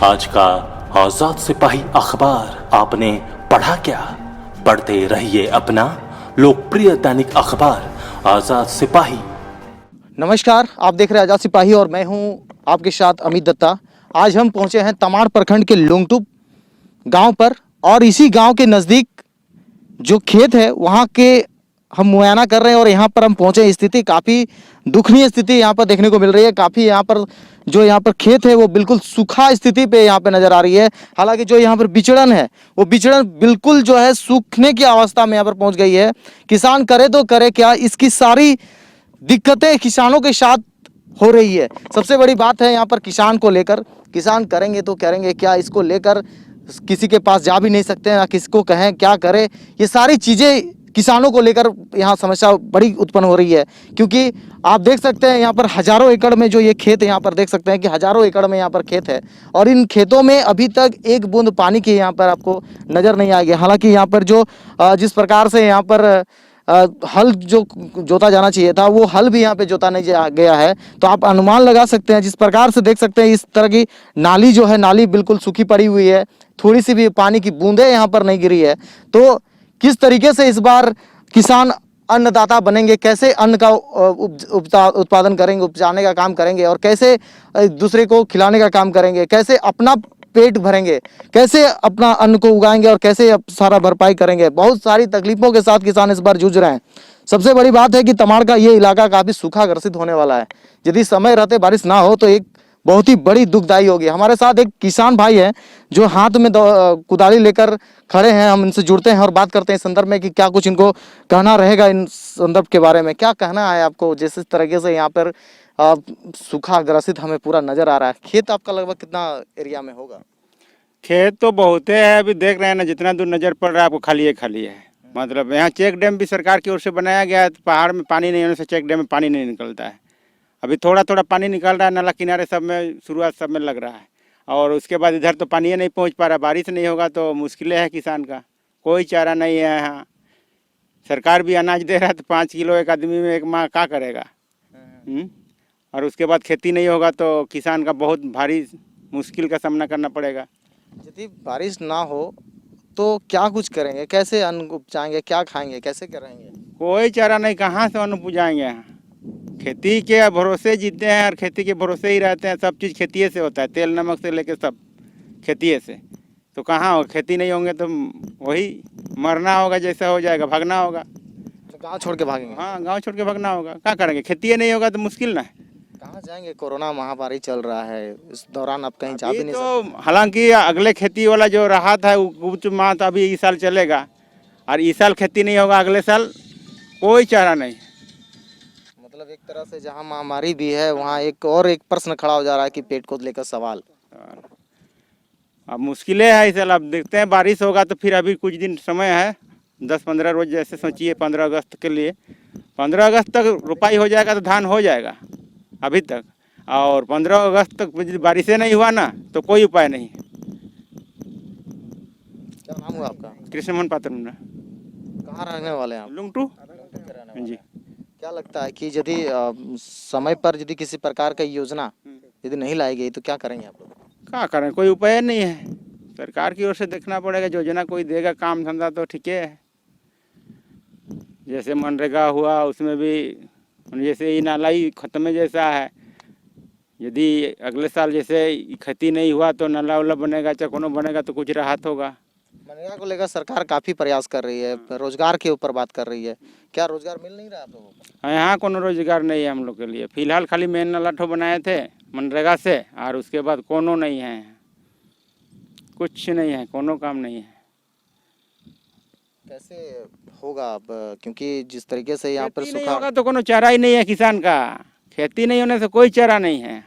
आज का आजाद सिपाही अखबार आपने पढ़ा क्या? पढ़ते रहिए अपना लोकप्रिय दैनिक अखबार आजाद सिपाही। नमस्कार, आप देख रहे हैं आजाद सिपाही और मैं हूं आपके साथ अमित दत्ता। आज हम पहुंचे हैं तमाड़ प्रखंड के लोंगटुप गांव पर और इसी गांव के नज़दीक जो खेत है वहां के हम मुआयना कर रहे हैं और यहाँ पर हम पहुंचे। स्थिति काफ़ी दुखनीय स्थिति यहाँ पर देखने को मिल रही है। काफ़ी यहाँ पर जो यहाँ पर खेत है वो बिल्कुल सूखा स्थिति पे यहाँ पे नज़र आ रही है। हालांकि जो यहाँ पर बिचड़न है वो बिचड़न बिल्कुल जो है सूखने की अवस्था में यहाँ पर पहुँच गई है। किसान करे तो करे क्या, इसकी सारी दिक्कतें किसानों के साथ हो रही है। सबसे बड़ी बात है यहाँ पर किसान को लेकर, किसान करेंगे तो करेंगे क्या, इसको लेकर किसी के पास जा भी नहीं सकते हैं, ना किसको कहें क्या करे। ये सारी चीज़ें किसानों को लेकर यहाँ समस्या बड़ी उत्पन्न हो रही है। क्योंकि आप देख सकते हैं यहाँ पर हजारों एकड़ में जो ये खेत है, यहाँ पर देख सकते हैं कि हजारों एकड़ में यहाँ पर खेत है और इन खेतों में अभी तक एक बूंद पानी की यहाँ पर आपको नज़र नहीं आएगी। हालांकि यहाँ पर जो जिस प्रकार से यहाँ पर हल जो जोता जाना चाहिए था वो हल भी यहाँ पे जोता नहीं गया है। तो आप अनुमान लगा सकते हैं, जिस प्रकार से देख सकते हैं इस तरह की नाली जो है, नाली बिल्कुल सूखी पड़ी हुई है, थोड़ी सी भी पानी की बूंदें यहाँ पर नहीं गिरी है। तो किस तरीके से इस बार किसान अन्नदाता बनेंगे, कैसे अन्न का उत्पादन करेंगे, उपजाने का काम करेंगे और कैसे दूसरे को खिलाने का काम करेंगे, कैसे अपना पेट भरेंगे, कैसे अपना अन्न को उगाएंगे और कैसे सारा भरपाई करेंगे। बहुत सारी तकलीफों के साथ किसान इस बार जूझ रहे हैं। सबसे बड़ी बात है कि तमाड़ का ये इलाका काफ़ी सूखा ग्रसित होने वाला है। यदि समय रहते बारिश ना हो तो एक बहुत ही बड़ी दुखदाई होगी। हमारे साथ एक किसान भाई हैं जो हाथ में कुदाली लेकर खड़े हैं। हम इनसे जुड़ते हैं और बात करते हैं इस संदर्भ में कि क्या कुछ इनको कहना रहेगा इन संदर्भ के बारे में। क्या कहना है आपको, जिस तरीके से यहाँ पर सूखा ग्रसित हमें पूरा नजर आ रहा है। खेत आपका लगभग कितना एरिया में होगा? खेत तो बहुत है, अभी देख रहे हैं ना, जितना दूर नज़र पड़ रहा है आपको खाली है। मतलब यहाँ चेक डैम भी सरकार की ओर से बनाया गया है, तो पहाड़ में पानी नहीं होने से चेक डैम में पानी नहीं निकलता है। अभी थोड़ा थोड़ा पानी निकल रहा है, नाला किनारे सब में, शुरुआत सब में लग रहा है। और उसके बाद इधर तो पानी नहीं पहुँच पा रहा। बारिश नहीं होगा तो मुश्किलें है किसान का, कोई चारा नहीं है यहाँ। सरकार भी अनाज दे रहा है तो 5 किलो एक आदमी में एक माह क्या करेगा। और उसके बाद खेती नहीं होगा तो किसान का बहुत भारी मुश्किल का सामना करना पड़ेगा। यदि बारिश ना हो तो क्या कुछ करेंगे, कैसे अन्न उपजाएंगे, क्या खाएंगे, कैसे करेंगे? कोई चारा नहीं, कहाँ से अन्न उपजाएंगे। खेती के भरोसे जीते हैं और खेती के भरोसे ही रहते हैं। सब चीज़ खेती से होता है, तेल नमक से लेके सब खेती से। तो कहाँ हो, खेती नहीं होंगे तो वही मरना होगा, जैसा हो जाएगा, भागना होगा। तो गाँव छोड़ के भागेंगे? हाँ, गाँव छोड़ के भागना होगा। क्या करेंगे, खेती नहीं होगा तो मुश्किल ना है। कहाँ जाएंगे? कोरोना महामारी चल रहा है, इस दौरान आप कहीं जा भी नहीं तो हालांकि अगले खेती वाला जो रहा था कुछ माह तो अभी इस साल चलेगा, और इस साल खेती नहीं होगा, अगले साल कोई चारा नहीं। मतलब एक तरह से जहाँ महामारी भी है वहाँ एक प्रश्न खड़ा हो जा रहा है कि पेट को लेकर सवाल। अब मुश्किलें है इस साल। अब देखते हैं, बारिश होगा तो फिर अभी कुछ दिन समय है, 10-15 रोज जैसे सोचिए। 15 अगस्त के लिए, 15 अगस्त तक रुपाई हो जाएगा तो धान हो जाएगा अभी तक। और 15 अगस्त तक बारिशें नहीं हुआ ना तो कोई उपाय नहीं। क्या नाम हुआ आपका? कृष्ण मोहन पात्र। कहाँ रहने वाले हैं आप? लुंगटू जी। क्या लगता है कि यदि समय पर यदि किसी प्रकार का योजना यदि नहीं लाई गई तो क्या करेंगे आप लोग? क्या करें, कोई उपाय नहीं है। सरकार की ओर से देखना पड़ेगा, योजना कोई देगा काम धंधा तो ठीक है। जैसे मनरेगा हुआ उसमें भी जैसे ये नाला ही खत्म जैसा है। यदि अगले साल जैसे खेती नहीं हुआ तो नाला वाला बनेगा, चाहे कोनो बनेगा तो कुछ राहत होगा। मनरेगा को लेकर सरकार काफी प्रयास कर रही है, रोजगार के ऊपर बात कर रही है। क्या रोजगार मिल नहीं रहा आप लोगों को? यहाँ कोनो रोजगार नहीं है हम लोग के लिए। फिलहाल खाली मेन नाला ठो बनाए थे मनरेगा से, और उसके बाद कोनो नहीं है, कुछ नहीं है, कोनो काम नहीं है। कैसे होगा अब, क्योंकि जिस तरीके से यहाँ पर नहीं होगा तो कोनो चारा ही नहीं है किसान का। खेती नहीं होने से कोई चारा नहीं है।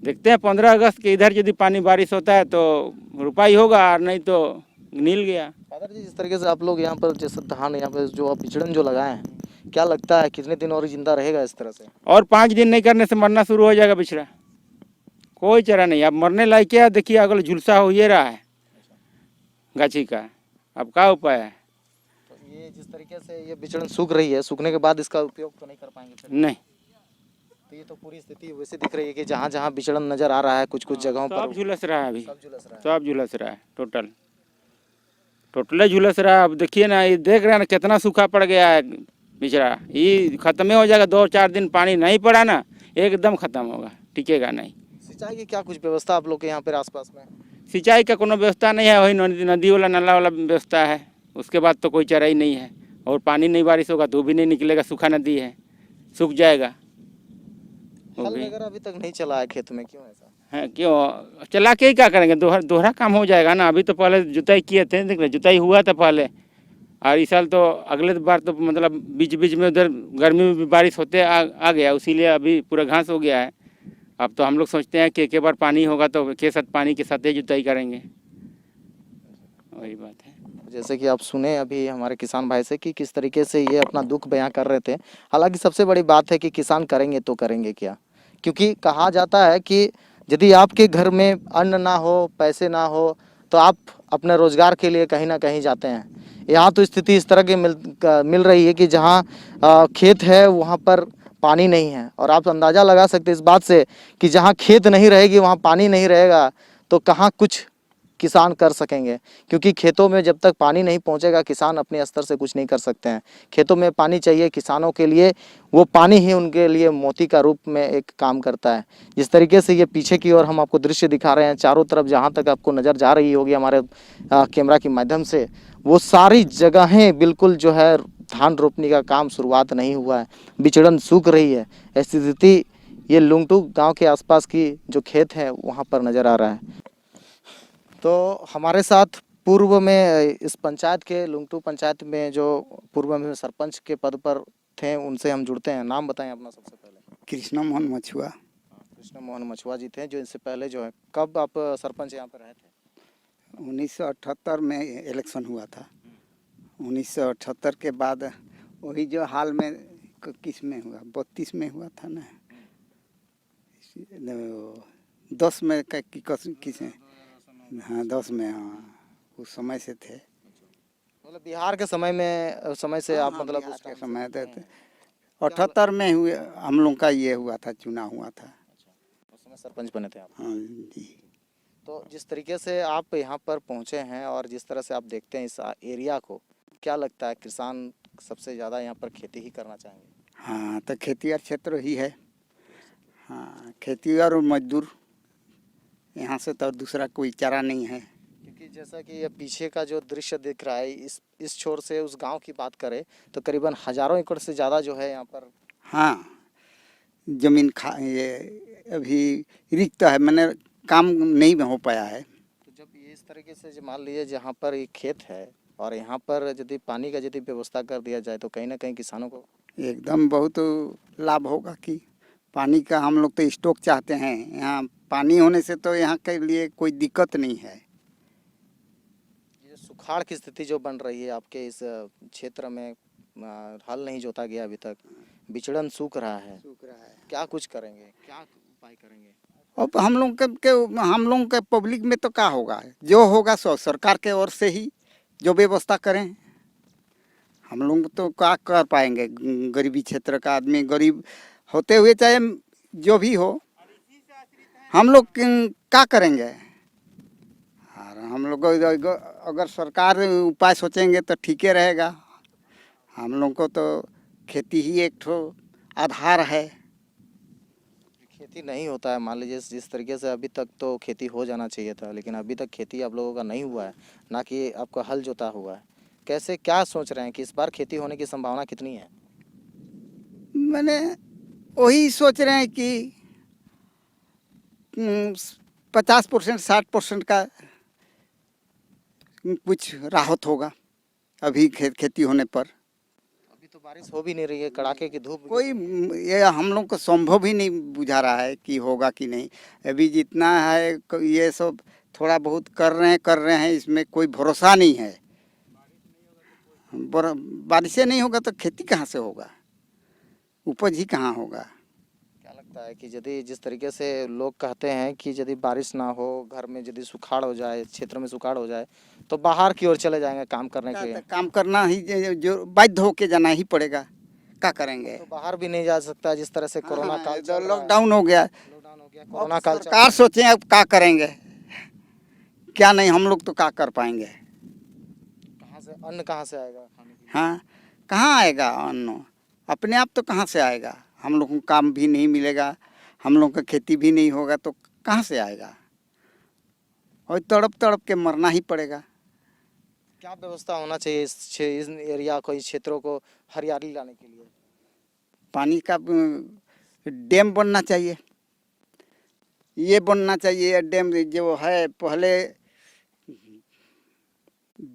देखते हैं 15 अगस्त के इधर यदि पानी बारिश होता है तो रुपाई होगा, और नहीं तो नील गया। फादर जी, जिस तरीके से आप लोग यहाँ पर जैसे धान यहाँ पर जो बिचड़न जो लगाए हैं, क्या लगता है कितने दिन और जिंदा रहेगा इस तरह से? और 5 दिन नहीं करने से मरना शुरू हो जाएगा बिछड़ा। कोई चारा नहीं। अब मरने लायक क्या है, देखिए अगल झुलसा हो ये रहा है गाछी का। अब क्या उपाय है? तो ये जिस तरीके से ये बिचड़न सूख रही है, सूखने के बाद इसका उपयोग तो नहीं कर पाएंगे फिर? नहीं, तो ये तो पूरी स्थिति वैसे दिख रही है कि जहाँ जहाँ विचलन नजर आ रहा है कुछ कुछ जगहों सब पर झुलस रहा है अभी, सब झुलस रहा है। सब झुलस रहा है, टोटल झुलस रहा है। अब देखिए ना, ये देख रहे हैं ना कितना सूखा पड़ गया है बिचड़ा, ये खत्म ही हो जाएगा। 2-4 दिन पानी नहीं पड़ा ना, एकदम खत्म होगा, टिकेगा नहीं। सिंचाई की क्या कुछ व्यवस्था आप लोग के यहाँ पर आसपास में? सिंचाई का कोनो व्यवस्था नहीं है, वही नदी वाला नाला वाला व्यवस्था है, उसके बाद तो कोई चारा ही नहीं है। और पानी नहीं बारिश होगा तो भी नहीं निकलेगा, सूखा नदी है, सूख जाएगा वो हल भी। वगैरह अभी तक नहीं चला है खेत में, क्यों ऐसा? है क्यों चला के ही क्या करेंगे, दोहरा काम हो जाएगा ना। अभी तो पहले जुताई किए थे, देख रहे जुताई हुआ था पहले, और इस साल तो अगले बार तो मतलब बीच बीच में उधर गर्मी में भी बारिश होते आ गया, इसीलिए अभी पूरा घास हो गया है। अब तो हम लोग सोचते हैं कि एक बार पानी होगा तो के साथ पानी के साथ ही जुताई करेंगे, वही बात है। जैसे कि आप सुने अभी हमारे किसान भाई से कि किस तरीके से ये अपना दुख बयां कर रहे थे। हालांकि सबसे बड़ी बात है कि किसान करेंगे तो करेंगे क्या, क्योंकि कहा जाता है कि यदि आपके घर में अन्न ना हो, पैसे ना हो, तो आप अपने रोजगार के लिए कहीं ना कहीं जाते हैं। यहाँ तो स्थिति इस तरह की मिल रही है कि जहाँ खेत है वहाँ पर पानी नहीं है, और आप अंदाज़ा लगा सकते हैं इस बात से कि जहाँ खेत नहीं रहेगी वहाँ पानी नहीं रहेगा तो कहाँ कुछ किसान कर सकेंगे, क्योंकि खेतों में जब तक पानी नहीं पहुंचेगा किसान अपने स्तर से कुछ नहीं कर सकते हैं। खेतों में पानी चाहिए किसानों के लिए, वो पानी ही उनके लिए मोती का रूप में एक काम करता है। जिस तरीके से ये पीछे की ओर हम आपको दृश्य दिखा रहे हैं, चारों तरफ जहां तक आपको नज़र जा रही होगी हमारे कैमरा के माध्यम से, वो सारी जगहें बिल्कुल जो है धान रोपने का काम शुरुआत नहीं हुआ है, बिचड़न सूख रही है। ऐसी स्थिति ये लुंगटू गाँव के आसपास की जो खेत है वहाँ पर नज़र आ रहा है। तो हमारे साथ पूर्व में इस पंचायत के लुंगटू पंचायत में जो पूर्व में सरपंच के पद पर थे उनसे हम जुड़ते हैं। नाम बताएं अपना सबसे पहले। कृष्णा मोहन मछुआ। कृष्ण मोहन मछुआ जी थे जो इनसे पहले जो है, कब आप सरपंच यहाँ पर रहे थे? 1978 में इलेक्शन हुआ था। 1978 के बाद वही जो हाल में किस में हुआ, 32 में हुआ था ना, 10 में किस में, हाँ 10 में, हाँ उस समय से थे। मतलब बिहार के समय से आप मतलब बिहार उस के टाइम से समय जुड़े थे। हैं। 78 में हुए हम लोग का ये हुआ था, चुनाव हुआ था। उस समय सरपंच बने थे आप। हाँ जी। तो जिस तरीके से आप यहाँ पर पहुँचे हैं और जिस तरह से आप देखते हैं इस एरिया को, क्या लगता है किसान सबसे ज़्यादा यहाँ पर खेती ही करना चाहेंगे? हाँ तो खेती और क्षेत्र ही है। हाँ खेती और मजदूर, यहाँ से तो दूसरा कोई चारा नहीं है। क्योंकि जैसा कि ये पीछे का जो दृश्य दिख रहा है, इस छोर से उस गांव की बात करें तो करीबन हजारों एकड़ से ज़्यादा जो है यहाँ पर। हाँ जमीन ये अभी रिक्त है, मैंने काम नहीं हो पाया है। तो जब ये इस तरीके से जो मान लीजिए जहाँ पर ये खेत है और यहाँ पर यदि पानी का यदि व्यवस्था कर दिया जाए तो कहीं ना कहीं किसानों को एकदम बहुत लाभ होगा। कि पानी का हम लोग तो स्टॉक चाहते हैं, यहाँ पानी होने से तो यहाँ के लिए कोई दिक्कत नहीं है। ये सुखाड़ की स्थिति जो बन रही है आपके इस क्षेत्र में, हल नहीं जोता गया अभी तक, बिचड़न सूख रहा है, क्या कुछ करेंगे, क्या उपाय करेंगे? अब हम लोग के पब्लिक में तो क्या होगा, जो होगा सो सरकार के ओर से ही जो व्यवस्था करें। हम लोग तो क्या कर पाएंगे, गरीबी क्षेत्र का आदमी, गरीब होते हुए चाहे जो भी हो, हम लोग क्या करेंगे। और हम लोग अगर सरकार उपाय सोचेंगे तो ठीक ही रहेगा। हम लोग को तो खेती ही एक ठो आधार है। खेती नहीं होता है, मान लीजिए जिस तरीके से अभी तक तो खेती हो जाना चाहिए था, लेकिन अभी तक खेती आप लोगों का नहीं हुआ है, ना कि आपका हल जोता हुआ है। कैसे क्या सोच रहे हैं कि इस बार खेती होने की संभावना कितनी है? मैंने वही सोच रहे हैं कि 50% 60% का कुछ राहत होगा अभी खेती होने पर। अभी तो बारिश हो भी नहीं रही है, कड़ाके की धूप। कोई ये हम लोग को संभव ही नहीं बुझा रहा है कि होगा कि नहीं। अभी जितना है ये सब थोड़ा बहुत कर रहे हैं, इसमें कोई भरोसा नहीं है। बारिशें नहीं होगा तो खेती कहाँ से होगा, उपज ही कहाँ होगा। क्या लगता है कि यदि जिस तरीके से लोग कहते हैं कि यदि बारिश ना हो, घर में यदि सुखाड़ हो जाए, क्षेत्र में सुखाड़ हो जाए तो बाहर की ओर चले जाएंगे काम करने के लिए? काम करना ही जो बाध्य होके जाना ही पड़ेगा। क्या करेंगे? तो बाहर भी नहीं जा सकता जिस तरह से कोरोना हाँ, काल तो चल रहा है। लॉकडाउन हो गया। लॉकडाउन हो गया, कोरोना अब काल चल सरकार सोचे अब क्या करेंगे, क्या नहीं, हम लोग तो क्या कर पाएंगे? कहाँ से अन्न कहाँ से आएगा खाने के लिए? हाँ, कहाँ आएगा अन्न? अपने आप तो कहाँ से आएगा? हम लोग को काम भी नहीं मिलेगा, हम लोग का खेती भी नहीं होगा, तो कहाँ से आएगा? और तड़प तड़प के मरना ही पड़ेगा। क्या व्यवस्था होना चाहिए इस एरिया को, इस क्षेत्रों को हरियाली लाने के लिए? पानी का डैम बनना चाहिए, ये बनना चाहिए डैम जो है पहले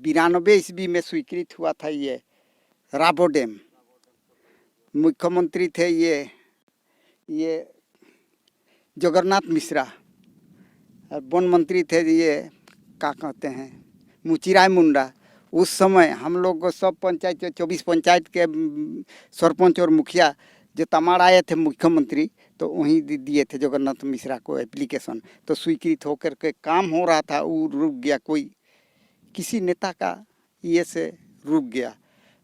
92 ईस्वी में स्वीकृत हुआ था, ये राबो डैम। मुख्यमंत्री थे ये जगन्नाथ मिश्रा, और वन मंत्री थे ये क्या कहते हैं मुचिराय मुंडा। उस समय हम लोग को सब पंचायत 24 पंचायत के सरपंच और मुखिया जो तमाड़ आए थे मुख्यमंत्री, तो वहीं दिए थे जगन्नाथ मिश्रा को एप्लीकेशन, तो स्वीकृत होकर के काम हो रहा था, वो रुक गया, कोई किसी नेता का ये से रुक गया।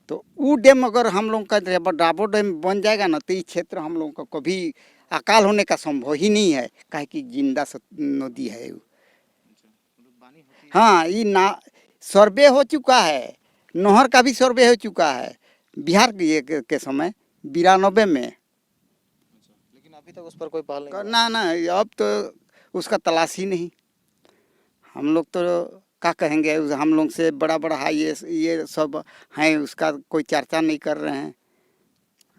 तो वो डैम अगर हम लोग का राबो डैम बन जाएगा ना, तो ये क्षेत्र हम लोगों का कभी अकाल होने का संभव ही नहीं है, काहे कि जिंदा नदी है वो। हाँ, ये ना सर्वे हो चुका है, नहर का भी सर्वे हो चुका है बिहार के समय 92 में। लेकिन अभी तक उस पर कोई पहल नहीं हुआ। ना अब तो उसका तलाश ही नहीं। हम लोग तो क्या कहेंगे, हम लोग से बड़ा बड़ा है ये सब हैं, उसका कोई चर्चा नहीं कर रहे हैं।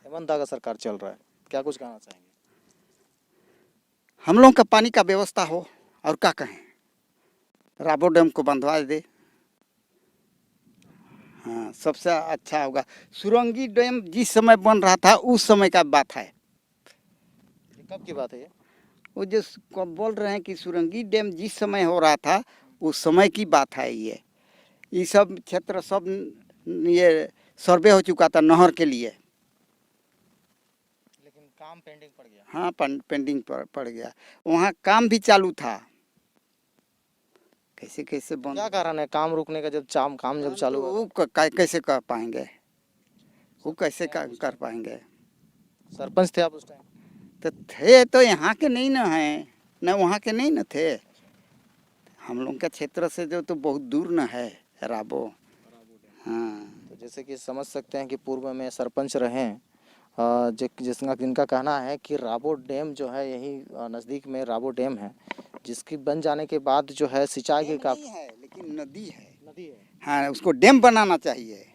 हेमंत का सरकार चल रहा है, क्या कुछ कहना चाहेंगे? हम लोग का पानी का व्यवस्था हो, और क्या कहें, राबो डैम को बंधवा दे, हाँ सबसे अच्छा होगा। सुरंगी डैम जिस समय बन रहा था उस समय का बात है। ये कब की बात है ये? वो जो बोल रहे हैं कि सुरंगी डैम जिस समय हो रहा था उस समय की बात है। ये सब क्षेत्र सब ये सर्वे हो चुका था नहर के लिए, लेकिन काम पेंडिंग पड़ गया। हाँ पेंडिंग पड़ गया। वहाँ काम भी चालू था, कैसे कैसे बंद। क्या कारण है काम रुकने का? जब काम जब चालू तो हो, वो कैसे कर पाएंगे, वो कैसे कर पाएंगे? सरपंच थे आप उस टाइम? तो थे तो यहाँ के नहीं ना हैं, न वहाँ के नहीं न थे। हम लोग के क्षेत्र से जो तो बहुत दूर न है राबो। हाँ, तो जैसे कि समझ सकते हैं कि पूर्व में सरपंच रहे, जिनका कहना है कि राबो डैम जो है यही नज़दीक में राबो डैम है, जिसकी बन जाने के बाद जो है सिंचाई की नहीं है लेकिन नदी है। नदी है। हाँ, उसको डैम बनाना चाहिए।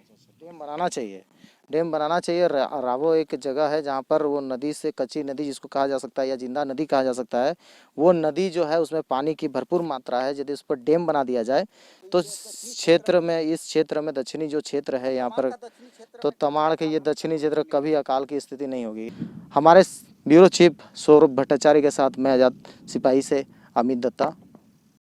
डैम बनाना चाहिए, डैम बनाना चाहिए। रावो एक जगह है जहाँ पर वो नदी से, कच्ची नदी जिसको कहा जा सकता है या जिंदा नदी कहा जा सकता है, वो नदी जो है उसमें पानी की भरपूर मात्रा है। यदि उस पर डैम बना दिया जाए तो क्षेत्र में, इस क्षेत्र में दक्षिणी जो क्षेत्र है यहाँ पर, तो तमाड़ के ये दक्षिणी क्षेत्र कभी अकाल की स्थिति नहीं होगी। हमारे ब्यूरो चीफ सौरभ भट्टाचार्य के साथ मैं आजाद सिपाही से अमित दत्ता।